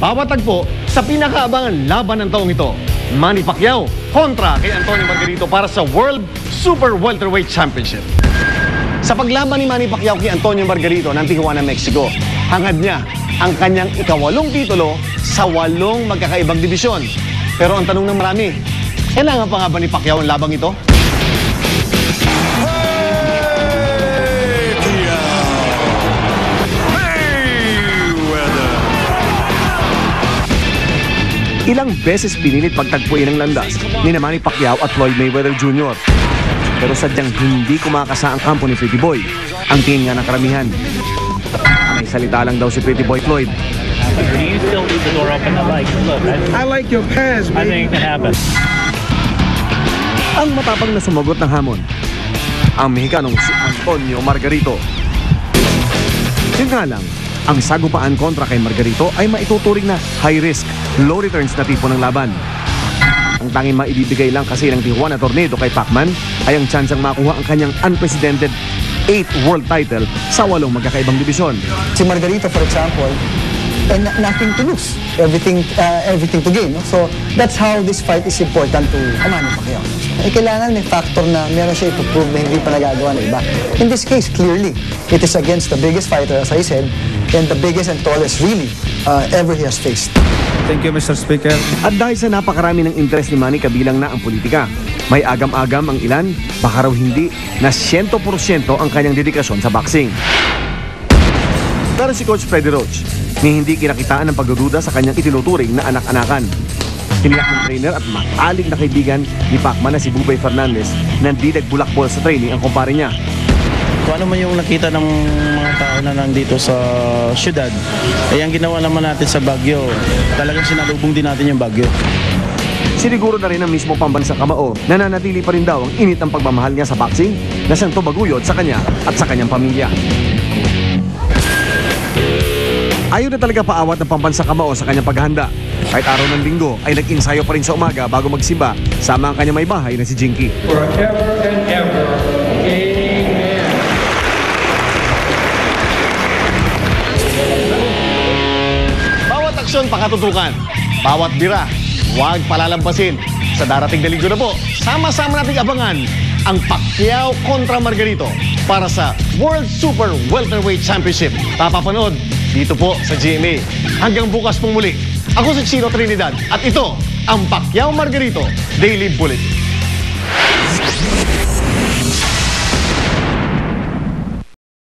Pawatagpo sa pinakaabangan laban ng taong ito, Manny Pacquiao kontra kay Antonio Margarito para sa World Super Welterweight Championship. Sa paglaban ni Manny Pacquiao kay Antonio Margarito ng Tijuana, Mexico, hangad niya ang kanyang ika-8 titulo sa 8 magkakaibang dibisyon. Pero ang tanong ng marami, kailangan pa nga ba ni Pacquiao ang labang ito? Ilang beses pinilit pagtagpuin ang landas ni Manny Pacquiao at Floyd Mayweather Jr. Pero sadyang hindi kumakasa ang kampo ni Pretty Boy. Ang tingin nga ng karamihan, may salita lang daw si Pretty Boy Floyd. Do you still leave the door open? I like your pass, I man. think it can happen. Ang matapang na sumagot ng hamon, ang Mexicanong si Antonio Margarito. Yun nga lang, ang sagupaan kontra kay Margarito ay maituturing na high risk, low returns na tipo ng laban. Ang tanging maibibigay lang kasi ng Tijuana Tornado kay Pacman ay ang tsansang makuha ang kanyang unprecedented 8th world title sa 8 magkakaibang dibisyon. Si Margarito, for example, and nothing to lose, everything to gain. No? So that's how this fight is important to Manny Pacquiao. Kailangan may factor na meron siya ipoprove na hindi pa nagagawa ng iba. In this case, clearly, it is against the biggest fighter, as I said, and the biggest and tallest really ever he has faced. Thank you, Mr. Speaker. At dahil sa napakarami ng interest ni Manny kabilang na ang politika, may agam-agam ang ilan, baka raw hindi, na 100% ang kanyang dedikasyon sa boxing. Pero si Coach Freddy Roach, ni hindi kinakitaan ng pagdududa sa kanyang itinuturing na anak-anakan. Tiniyak ng trainer at matalig na kaibigan ni Pacman na si Bubay Fernandez na hindi nagbulakbol sa training ang kumpare niya. Kung ano man yung nakita ng mga tao na nandito sa syudad, ay ang ginawa naman natin sa Baguio, talagang sinalubong din natin yung Baguio. Siniguro na rin ang mismo pambansang kamao, nananatili pa rin daw ang init ng pagmamahal niya sa boxing na siyang tumaguyod sa kanya at sa kanyang pamilya. Ayaw na talaga paawat ng pambansang kamao sa kanyang paghahanda. Kahit araw ng linggo ay nag-insayo pa rin sa umaga bago magsimba sama ang kanyang may bahay na si Jinky. Forever and ever. Amen. Bawat aksyon pakatutukan, bawat bira, huwag palalampasin. Sa darating na linggo na po, sama-sama nating abangan ang Pacquiao kontra Margarito para sa World Super Welterweight Championship. Papapanood dito po sa GMA. Hanggang bukas pong muli, ako si Chino Trinidad at ito ang Pacquiao Margarito Daily Bulletin.